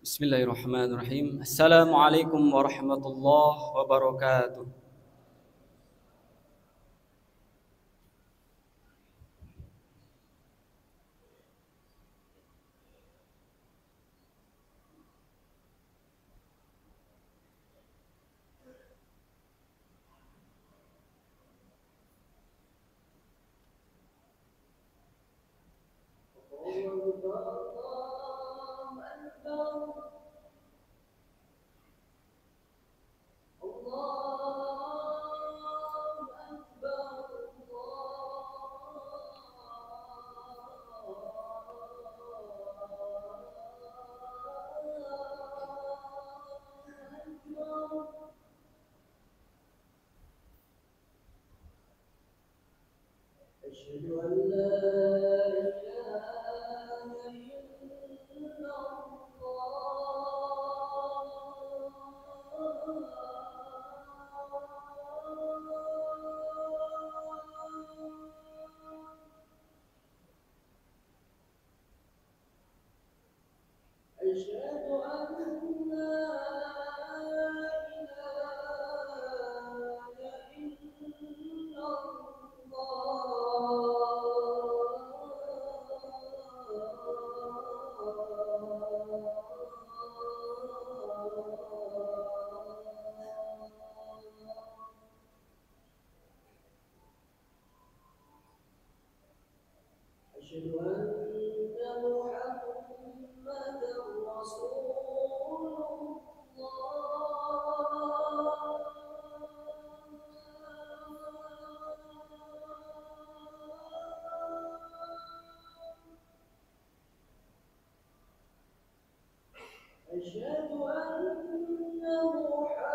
Bismillahirrahmanirrahim. Assalamualaikum warahmatullahi wabarakatuh. أشهد أن لا إله إلا أشهد أن لا إله إلا أشهد أن محمدا رسول أشهد أن محمدا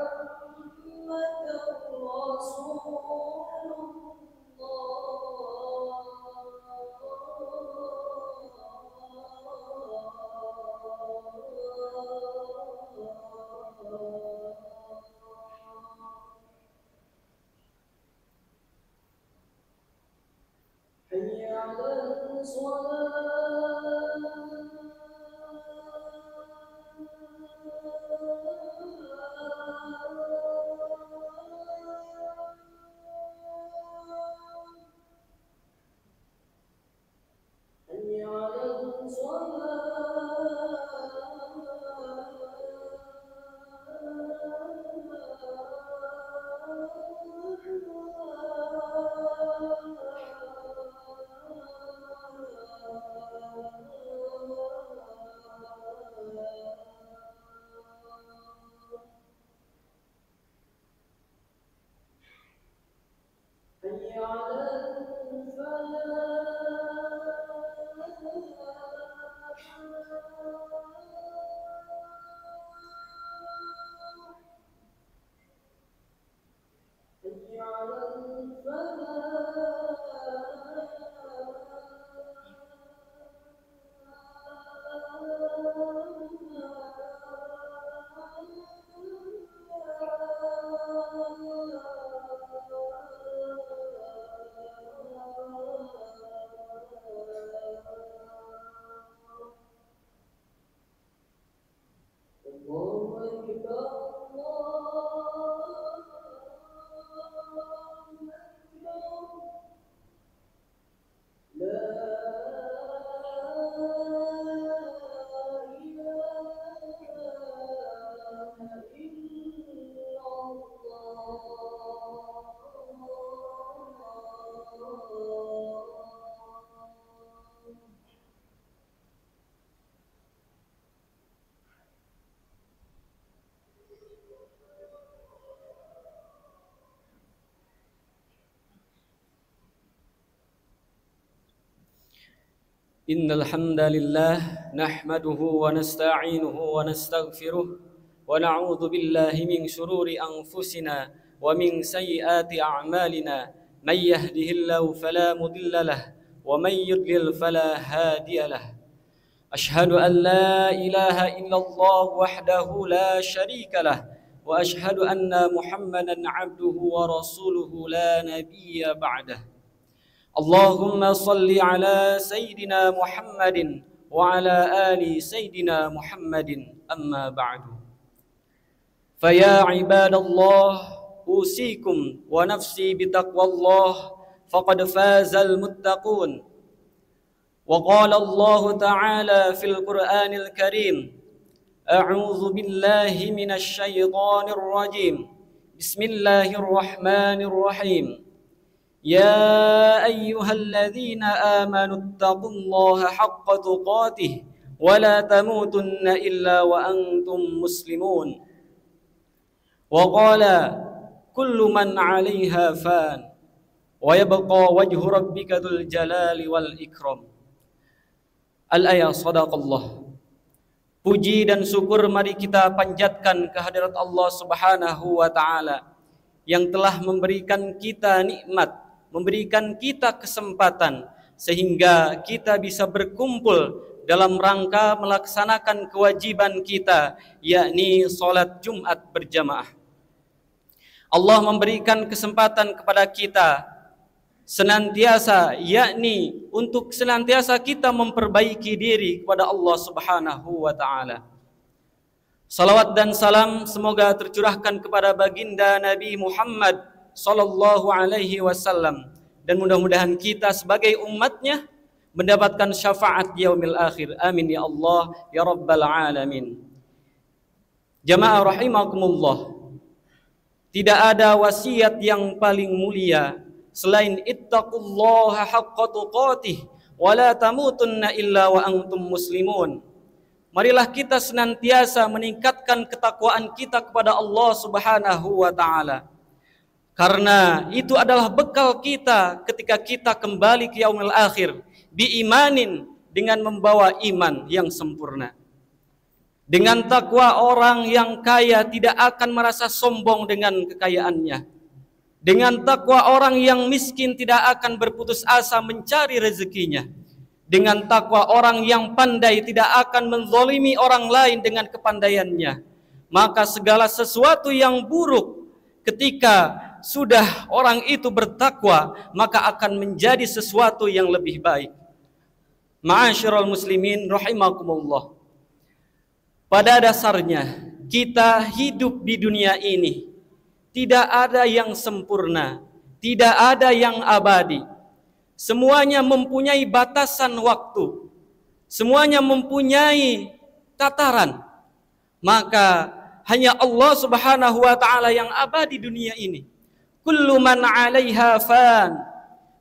رسول حي على حي على حي على حي على الله أكبر الله أكبر لا إله إلا الله. Innal hamdalillah nahmaduhu wa nasta'inuhu wa nastaghfiruh wa na'udzu billahi min shururi anfusina wa min sayyiati a'malina may yahdihillahu fala mudilla lahu wa may yudlil fala hadiya lahu. Ashhadu an la ilaha illallah wahdahu la syarika lah wa ashhadu anna Muhammadan 'abduhu wa rasuluhu la nabiyya ba'dah. Allahumma salli ala Sayyidina Muhammadin وعلى آل سيدنا محمد أما بعد فيا عباد الله أوصيكم ونفسي بتقوى الله فقد فاز المتقون وقال الله تعالى في القرآن الكريم أعوذ بالله من الشيطان الرجيم بسم الله الرحمن الرحيم يا أيها الذين آمنوا اتقوا الله حق تقاته ولا تموتن إلا وأنتم مسلمون وقال كل من عليها فان ويبقى وجه ربك ذو الجلال والإكرام. Al-ayah sadaqallah. Puji dan syukur mari kita panjatkan kehadirat Allah Subhanahu wa taala yang telah memberikan kita nikmat, memberikan kita kesempatan sehingga kita bisa berkumpul dalam rangka melaksanakan kewajiban kita, yakni salat Jumat berjamaah. Allah memberikan kesempatan kepada kita senantiasa, yakni untuk senantiasa kita memperbaiki diri kepada Allah Subhanahu wa taala. Salawat dan salam semoga tercurahkan kepada baginda Nabi Muhammad sallallahu alaihi wasallam, dan mudah-mudahan kita sebagai umatnya mendapatkan syafaat yaumil akhir. Amin ya Allah ya rabbal alamin. Jamaah rahimakumullah, tidak ada wasiat yang paling mulia selain ittaqullaha haqqa tuqatih wa la tamutunna illa wa antum muslimun. Marilah kita senantiasa meningkatkan ketakwaan kita kepada Allah Subhanahu wa taala, karena itu adalah bekal kita ketika kita kembali ke yaumil akhir, diimanin dengan membawa iman yang sempurna. Dengan takwa orang yang kaya tidak akan merasa sombong dengan kekayaannya. Dengan takwa orang yang miskin tidak akan berputus asa mencari rezekinya. Dengan takwa orang yang pandai tidak akan menzalimi orang lain dengan kepandaiannya. Maka segala sesuatu yang buruk ketika sudah orang itu bertakwa, maka akan menjadi sesuatu yang lebih baik. Ma'asyiral muslimin rahimakumullah. Pada dasarnya kita hidup di dunia ini tidak ada yang sempurna, tidak ada yang abadi. Semuanya mempunyai batasan waktu, semuanya mempunyai tataran. Maka hanya Allah Subhanahu wa taala yang abadi dunia ini. Kullu man 'alaiha fan.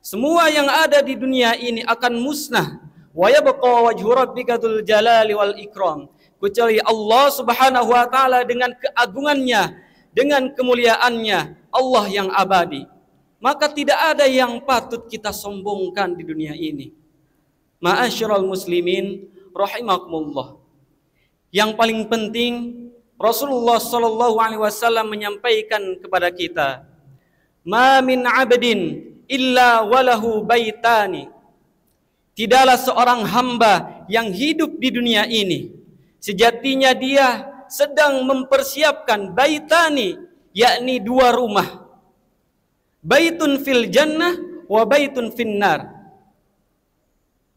Semua yang ada di dunia ini akan musnah. Wa yabqa wajhu rabbika dzul jalali wal ikram. Kecuali Allah Subhanahu wa taala dengan keagungannya, dengan kemuliaannya, Allah yang abadi. Maka tidak ada yang patut kita sombongkan di dunia ini. Ma'asyiral muslimin rahimakumullah. Yang paling penting Rasulullah sallallahu alaihi wasallam menyampaikan kepada kita, "Ma min 'abdin illa walahu baitani." Tidaklah seorang hamba yang hidup di dunia ini sejatinya dia sedang mempersiapkan baitani, yakni dua rumah. Baitun fil jannah wa baitun finnar.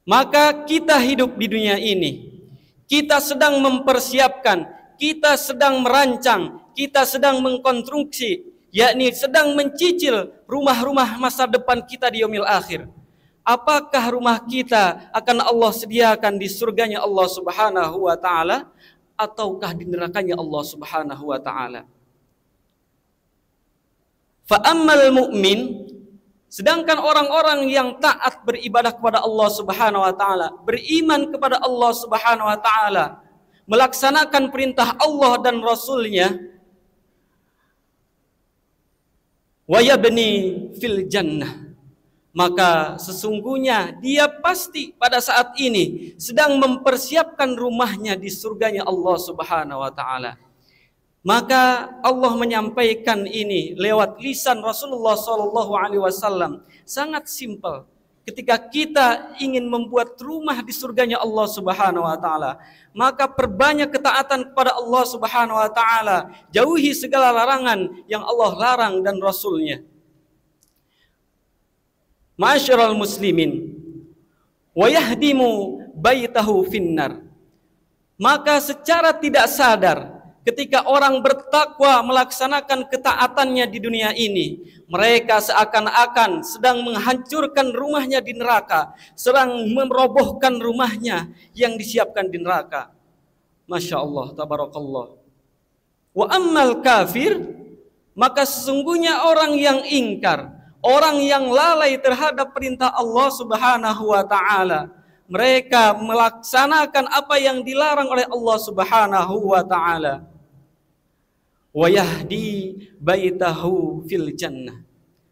Maka kita hidup di dunia ini, kita sedang mempersiapkan, kita sedang merancang, kita sedang mengkonstruksi, yakni sedang mencicil rumah-rumah masa depan kita di yaumil akhir. Apakah rumah kita akan Allah sediakan di surganya Allah Subhanahu wa taala ataukah di nerakanya Allah Subhanahu wa taala? Fa ammal mu'min, sedangkan orang-orang yang taat beribadah kepada Allah Subhanahu wa taala, beriman kepada Allah Subhanahu wa taala, melaksanakan perintah Allah dan Rasulnya, wa yabni fil jannah, maka sesungguhnya dia pasti pada saat ini sedang mempersiapkan rumahnya di surganya Allah Subhanahu wa taala. Maka Allah menyampaikan ini lewat lisan Rasulullah sallallahu alaihi wasallam. Sangat simpel. Ketika kita ingin membuat rumah di surganya Allah Subhanahu wa taala, maka perbanyak ketaatan kepada Allah Subhanahu wa taala, jauhi segala larangan yang Allah larang dan Rasulnya. Ma'asyiral muslimin, wa yahdimu baitahu finnar. Maka secara tidak sadar ketika orang bertakwa melaksanakan ketaatannya di dunia ini, mereka seakan-akan sedang menghancurkan rumahnya di neraka, sedang merobohkan rumahnya yang disiapkan di neraka. Masya Allah, tabarakallah. Wa ammal kafir, maka sesungguhnya orang yang ingkar, orang yang lalai terhadap perintah Allah Subhanahu wa ta'ala, mereka melaksanakan apa yang dilarang oleh Allah Subhanahu wa ta'ala. Wa yahdi baitahu fil jannah.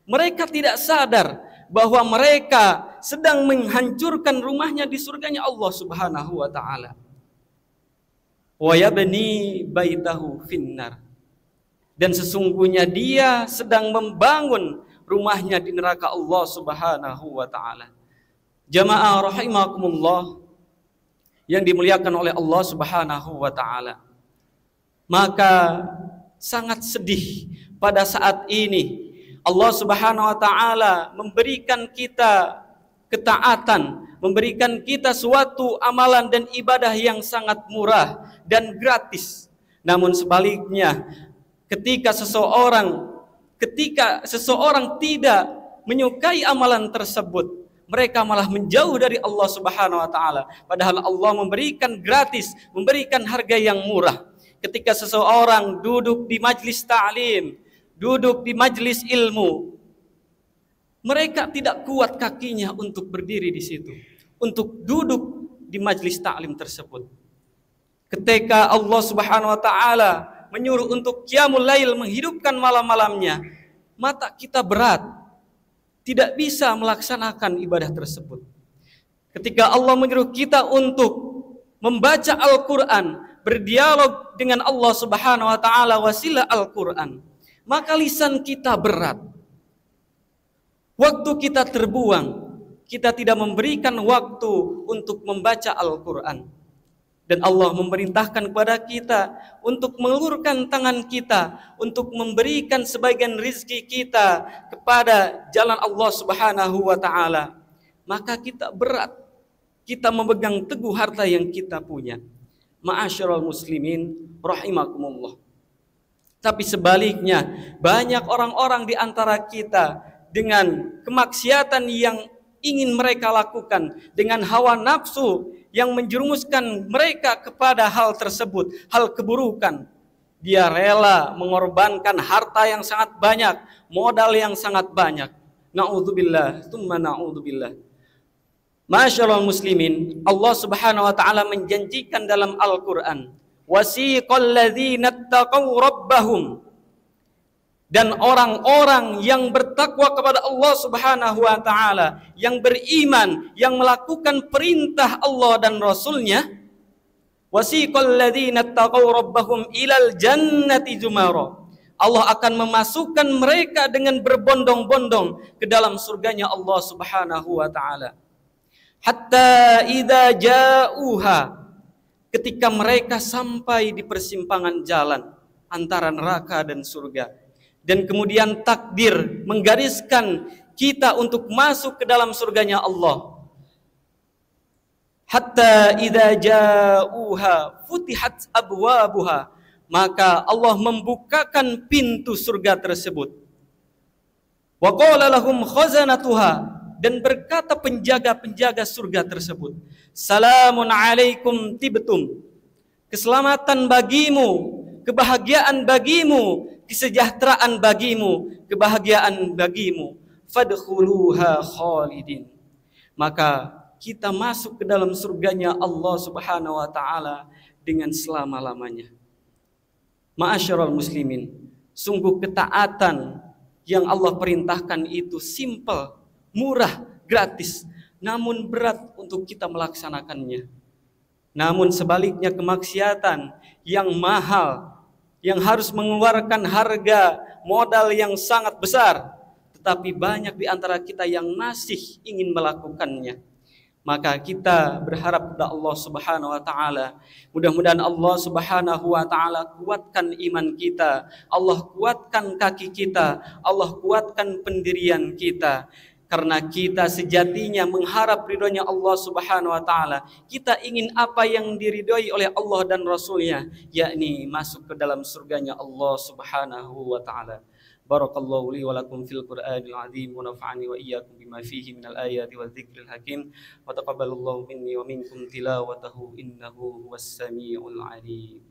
Mereka tidak sadar bahwa mereka sedang menghancurkan rumahnya di surganya Allah Subhanahu wa ta'ala. Wa yabni baitahu finnar. Dan sesungguhnya dia sedang membangun rumahnya di neraka Allah Subhanahu wa ta'ala. Jamaah rahimakumullah yang dimuliakan oleh Allah Subhanahu wa ta'ala. Maka sangat sedih pada saat ini Allah Subhanahu wa ta'ala memberikan kita ketaatan, memberikan kita suatu amalan dan ibadah yang sangat murah dan gratis. Namun sebaliknya, ketika seseorang tidak menyukai amalan tersebut, mereka malah menjauh dari Allah Subhanahu wa ta'ala. Padahal Allah memberikan gratis, memberikan harga yang murah. Ketika seseorang duduk di majlis ta'lim, duduk di majlis ilmu, mereka tidak kuat kakinya untuk berdiri di situ, untuk duduk di majlis ta'lim tersebut. Ketika Allah Subhanahu wa ta'ala menyuruh untuk qiyamul lail, menghidupkan malam-malamnya, mata kita berat, tidak bisa melaksanakan ibadah tersebut. Ketika Allah menyuruh kita untuk membaca Al-Quran, berdialog dengan Allah Subhanahu wa ta'ala wasilah Al-Quran, maka lisan kita berat. Waktu kita terbuang, kita tidak memberikan waktu untuk membaca Al-Quran. Dan Allah memerintahkan kepada kita untuk mengulurkan tangan kita, untuk memberikan sebagian rizki kita kepada jalan Allah Subhanahu wa ta'ala. Maka kita berat, kita memegang teguh harta yang kita punya. Ma'asyiral muslimin rahimakumullah. Tapi sebaliknya, banyak orang-orang di antara kita dengan kemaksiatan yang ingin mereka lakukan, dengan hawa nafsu yang menjerumuskan mereka kepada hal tersebut, hal keburukan. Dia rela mengorbankan harta yang sangat banyak, modal yang sangat banyak. Na'udzubillah, tsumma na'udzubillah. Masyaallah muslimin, Allah Subhanahu wa ta'ala menjanjikan dalam Al-Quran, wasiqal ladzina taqaw rabbahum, dan orang-orang yang bertakwa kepada Allah Subhanahu wa ta'ala, yang beriman, yang melakukan perintah Allah dan Rasulnya, wasiqal ladzina taqaw rabbahum ilal jannati zumara, Allah akan memasukkan mereka dengan berbondong-bondong ke dalam surganya Allah Subhanahu wa ta'ala. Hatta idza ja'uha, ketika mereka sampai di persimpangan jalan antara neraka dan surga, dan kemudian takdir menggariskan kita untuk masuk ke dalam surganya Allah. Hatta idza ja'uha futihat abwabuha, maka Allah membukakan pintu surga tersebut. Wa qala lahum khazanatuha, dan berkata penjaga-penjaga surga tersebut, salamun alaikum tibtum, keselamatan bagimu, kebahagiaan bagimu, kesejahteraan bagimu, kebahagiaan bagimu, fadkhuluha khalidin. Maka kita masuk ke dalam surganya Allah Subhanahu wa ta'ala dengan selama-lamanya. Ma'asyiral muslimin, sungguh ketaatan yang Allah perintahkan itu simple, murah, gratis, namun berat untuk kita melaksanakannya. Namun sebaliknya kemaksiatan yang mahal, yang harus mengeluarkan harga modal yang sangat besar, tetapi banyak di antara kita yang masih ingin melakukannya. Maka kita berharap kepada Allah Subhanahu wa ta'ala, mudah-mudahan Allah Subhanahu wa ta'ala kuatkan iman kita, Allah kuatkan kaki kita, Allah kuatkan pendirian kita. Karena kita sejatinya mengharap ridhonya Allah Subhanahu wa taala. Kita ingin apa yang diridhoi oleh Allah dan Rasulnya, yakni masuk ke dalam surganya Allah Subhanahu wa taala. Barakallahu li wa lakum fil Qur'anil azim wa nafa'ani wa iyyakum bima fihi minal ayati wadh-dhikril hakim wa taqabbalallahu minni wa minkum tilawatahu innahu huwas samiul alim.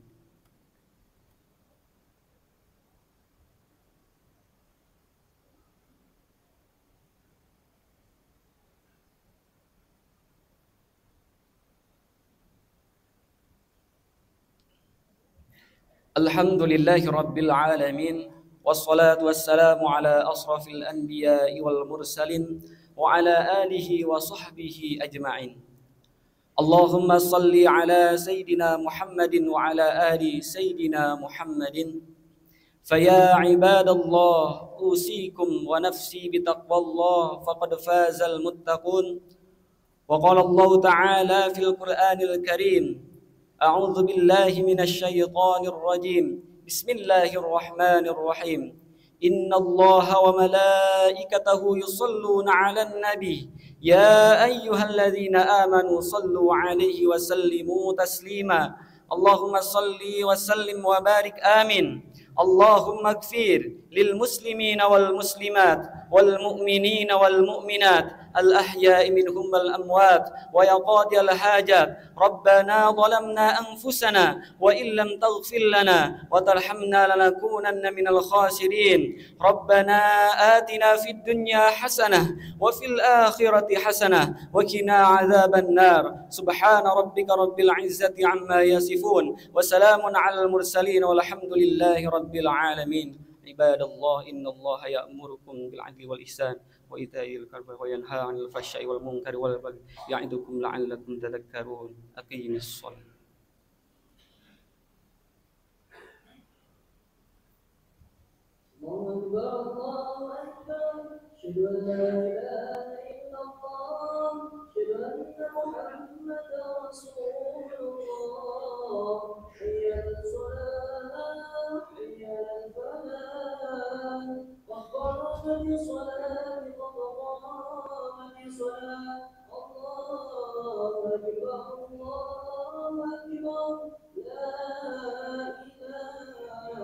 Alhamdulillahi rabbil alamin wassalatu wassalamu ala asrafil anbiya'i wal mursalin wa ala alihi wa sahbihi ajma'in. Allahumma salli ala sayyidina Muhammadin wa ala ali sayyidina Muhammadin. Faya ibadallah usikum wa nafsi bitaqwallah faqad fazal muttaqun. Wa qala Allah ta'ala fil Qur'anil Karim. أعوذ بالله من الشيطان الرجيم بسم الله الرحمن الرحيم إن الله وملائكته يصلون على النبي يا أيها الذين آمنوا صلوا عليه وسلموا تسليما اللهم صل وسلم وبارك آمين اللهم اغفر للمسلمين والمسلمات والمؤمنين والمؤمنات الأحياء منهم والأموات ويا قاضي الحاجات ربنا ظلمنا أنفسنا وإن لم تغفر لنا وترحمنا لنكونن من الخاسرين ربنا آتنا في الدنيا حسنة وفي الآخرة حسنة وقنا عذاب النار سبحان ربك رب العزة عما يصفون وسلام على المرسلين والحمد لله رب العالمين عباد الله إن الله يأمركم بالعدل والإحسان وإيتاء ذي القربى وينهى عن الفحشاء والمنكر والبغي يعظكم لعلكم تذكرون أقيموا الصلاة. الله أكبر الله أكبر أشهد أن لا إله إلا الله أشهد أن محمدا رسول الله حي على الصلاة حي على الفلاح قد قامت الصلاة قد قامت الصلاة الله أكبر الله أكبر لا إله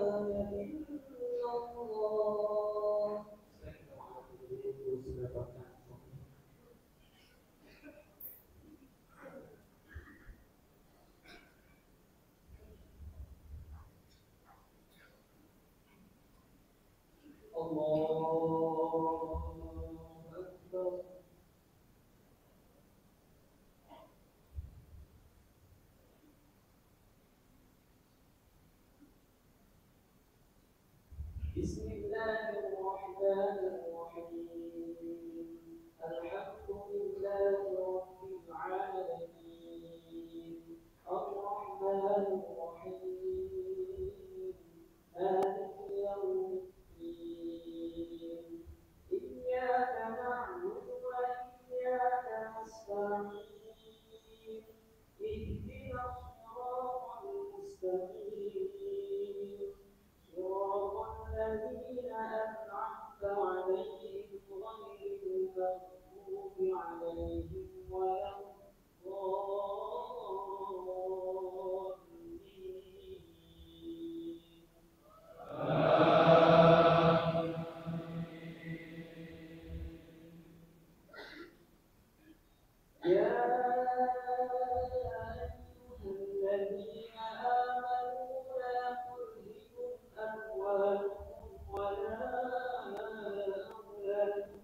إلا الله. الله أكبر. بسم الله الرحمن الرحيم الحمد لله رب العالمين الرحمن الرحيم مالك يوم الدين إياك نعبد وإياك نستعين اهدنا الصراط المستقيم صراط الذين أنعمت عليهم غير المغضوب عليهم ولا الضالين. يا أيها الذين آمنوا لا تلهكم أموالكم ولا أولادكم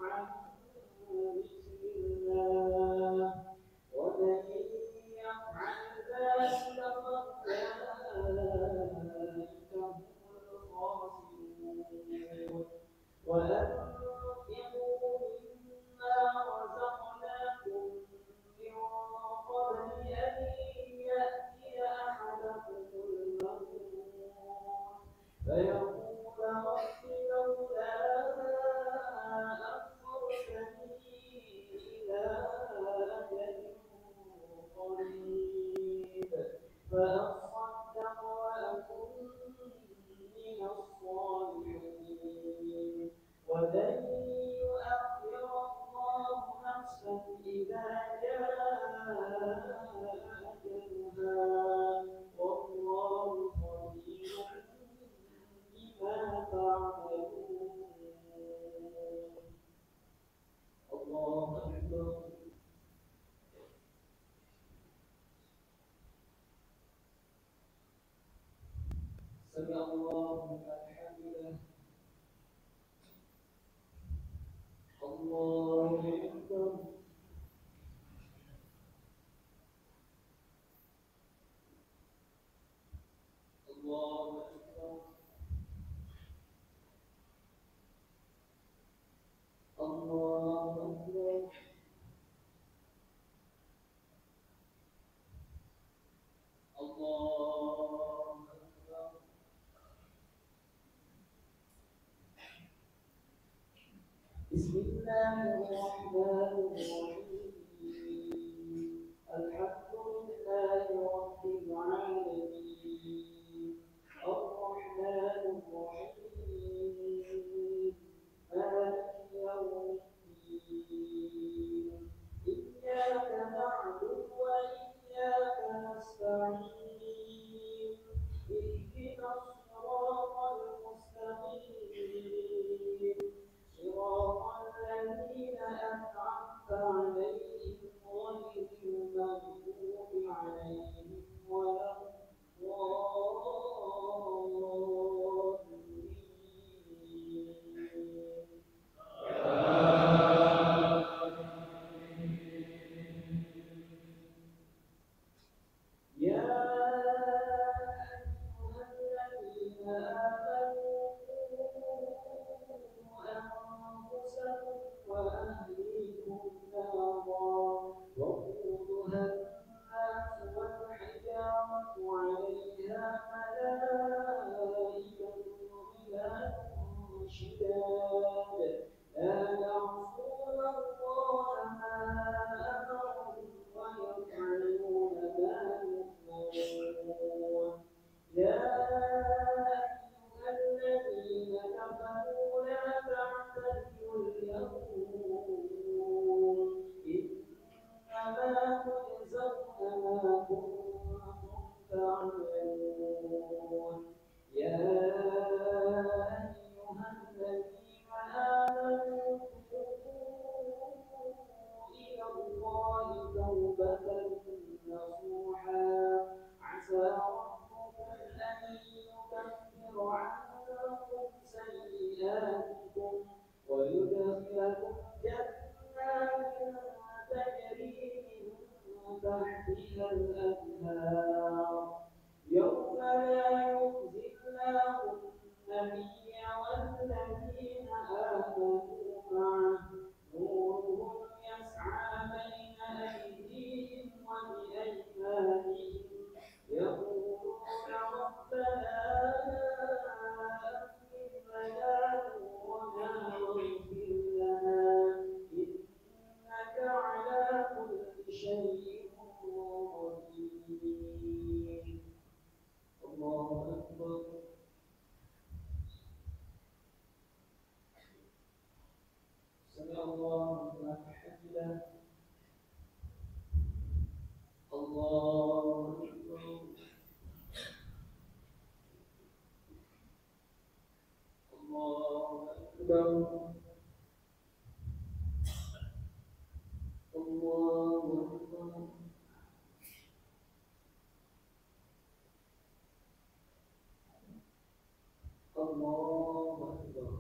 عن ذكر الله ومن يفعل ذلك فأولئك هم الخاسرون. وأنفقوا مما رزقناكم من قبل أن يأتي أحدكم الموت فيقول رب لولا أخرتني إلى أجل قريب فأصدق وأكن من الصالحين ولن يؤخر سمع الله لمن حمده. الله أكبر. الله أكبر. الله أكبر. الله أكبر. بسم الله الرحمن الرحيم. الحمد لله رب العالمين الرحمن الرحيم مالك يوم الدين إياك نعبد وإياك نستعين اهدنا الصراط المستقيم صراط الذين أنعمت عليهم غير المغضوب عليهم ولا الضالين. يا أيها الذين آمنوا قوا أنفسكم وأهليكم نارا وقودها الناس والحجارة عليها ملائكة غلاظ شداد لا يعصون الله ما أمرهم ويفعلون ما يؤمرون. يا أيها الذين كفروا لا تعتذروا اليوم إنما تجزون ما كنتم تعملون. يا أيها الذين آمنوا توبوا إلى الله توبة نصوحا عسى ربكم أن يكفر عنكم سيئاتكم ويدخلكم جنات تجري من تحتها الأنهار يوم لا يخزي الله النبي والذين آمنوا معه نورهم يسعى بين أيديهم وبأيمانهم يقولون ربنا أتمم لنا نورنا واغفر لنا إنك على كل شيء قدير. الله أكبر. سمع الله لمن حمده. الله أكبر. الله أكبر. الله أكبر. الله أكبر.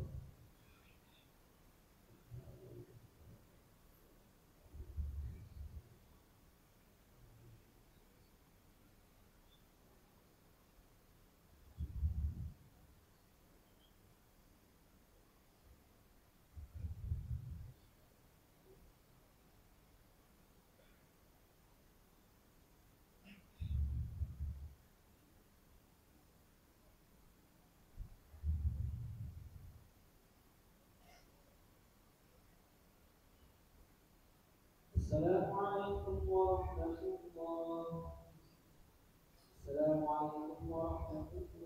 السلام عليكم ورحمة الله. السلام عليكم ورحمة الله.